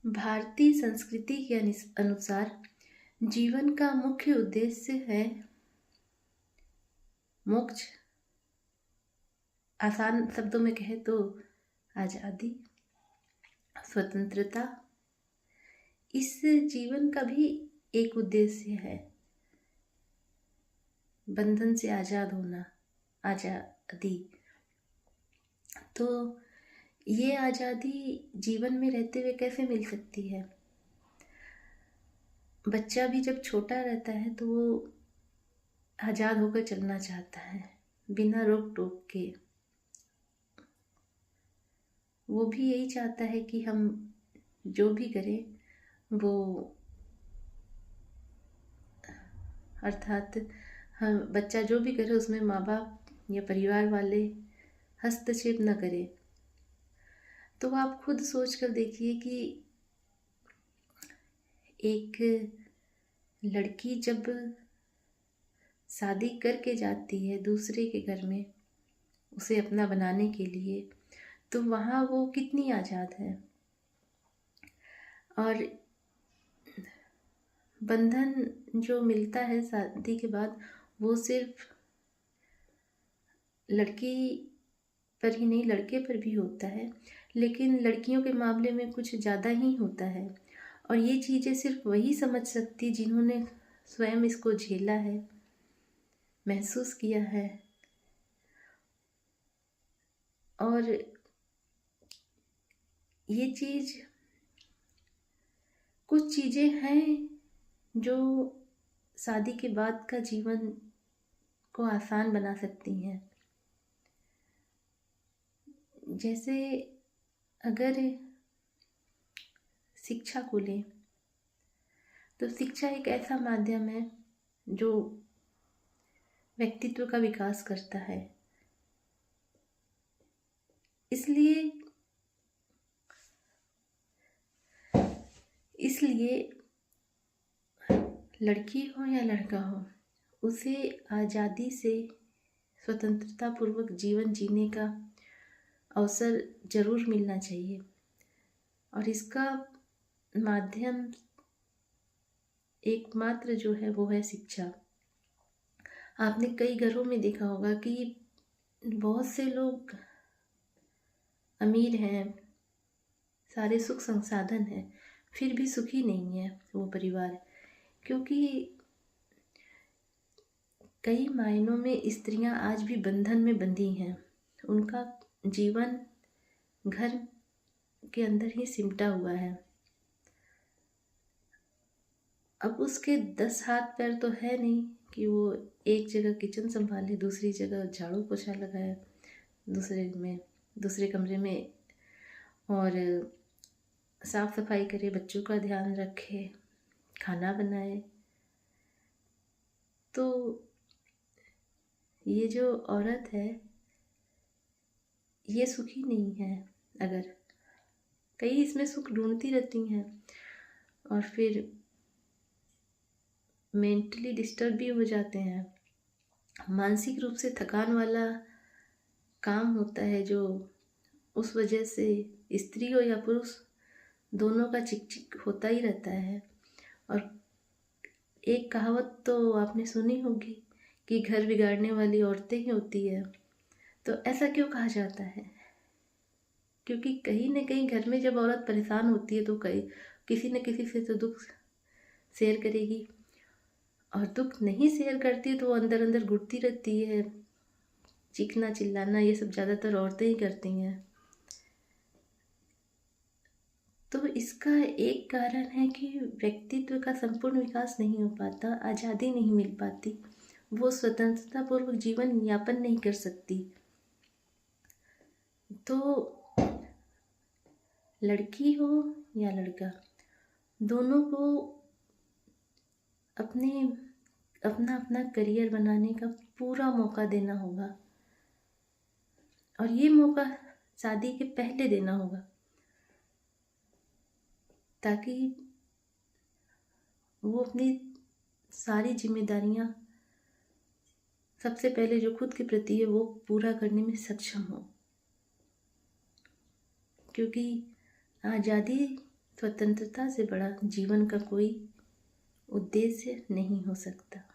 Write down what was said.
भारतीय संस्कृति के अनुसार जीवन का मुख्य उद्देश्य है मोक्ष। आसान शब्दों में कहे तो आज़ादी, स्वतंत्रता। इस जीवन का भी एक उद्देश्य है, बंधन से आज़ाद होना, आज़ादी। तो ये आज़ादी जीवन में रहते हुए कैसे मिल सकती है? बच्चा भी जब छोटा रहता है तो वो आज़ाद होकर चलना चाहता है, बिना रोक टोक के। वो भी यही चाहता है कि हम जो भी करें वो, अर्थात हम बच्चा जो भी करे उसमें माँ बाप या परिवार वाले हस्तक्षेप न करें। तो आप खुद सोच कर देखिए कि एक लड़की जब शादी करके जाती है दूसरे के घर में उसे अपना बनाने के लिए, तो वहाँ वो कितनी आज़ाद है। और बंधन जो मिलता है शादी के बाद वो सिर्फ लड़की पर ही नहीं, लड़के पर भी होता है, लेकिन लड़कियों के मामले में कुछ ज़्यादा ही होता है। और ये चीज़ें सिर्फ वही समझ सकती जिन्होंने स्वयं इसको झेला है, महसूस किया है। और ये चीज़, कुछ चीज़ें हैं जो शादी के बाद का जीवन को आसान बना सकती हैं। जैसे अगर शिक्षा को लें तो शिक्षा एक ऐसा माध्यम है जो व्यक्तित्व का विकास करता है। इसलिए लड़की हो या लड़का हो, उसे आज़ादी से स्वतंत्रता पूर्वक जीवन जीने का अवसर जरूर मिलना चाहिए। और इसका माध्यम एकमात्र जो है वो है शिक्षा। आपने कई घरों में देखा होगा कि बहुत से लोग अमीर हैं, सारे सुख संसाधन हैं, फिर भी सुखी नहीं है वो परिवार, क्योंकि कई मायनों में स्त्रियां आज भी बंधन में बंधी हैं। उनका जीवन घर के अंदर ही सिमटा हुआ है। अब उसके 10 हाथ पैर तो है नहीं कि वो एक जगह किचन संभाले, दूसरी जगह झाड़ू पोछा लगाए, दूसरे कमरे में और साफ सफाई करे, बच्चों का ध्यान रखे, खाना बनाए। तो ये जो औरत है ये सुखी नहीं है। अगर कई इसमें सुख ढूंढती रहती हैं और फिर मेंटली डिस्टर्ब भी हो जाते हैं। मानसिक रूप से थकान वाला काम होता है जो उस वजह से स्त्री हो या पुरुष दोनों का चिक चिक होता ही रहता है। और एक कहावत तो आपने सुनी होगी कि घर बिगाड़ने वाली औरतें ही होती है। तो ऐसा क्यों कहा जाता है? क्योंकि कहीं न कहीं घर में जब औरत परेशान होती है तो किसी न किसी से तो दुख शेयर करेगी, और दुख नहीं शेयर करती है तो वो अंदर अंदर घुटती रहती है। चीखना चिल्लाना ये सब ज़्यादातर औरतें ही करती हैं। तो इसका एक कारण है कि व्यक्तित्व का संपूर्ण विकास नहीं हो पाता, आज़ादी नहीं मिल पाती, वो स्वतंत्रता पूर्वक जीवन यापन नहीं कर सकती। तो लड़की हो या लड़का, दोनों को अपना अपना करियर बनाने का पूरा मौका देना होगा। और ये मौका शादी के पहले देना होगा, ताकि वो अपनी सारी जिम्मेदारियां सबसे पहले जो खुद के प्रति है वो पूरा करने में सक्षम हो। क्योंकि आज़ादी स्वतंत्रता से बड़ा जीवन का कोई उद्देश्य नहीं हो सकता।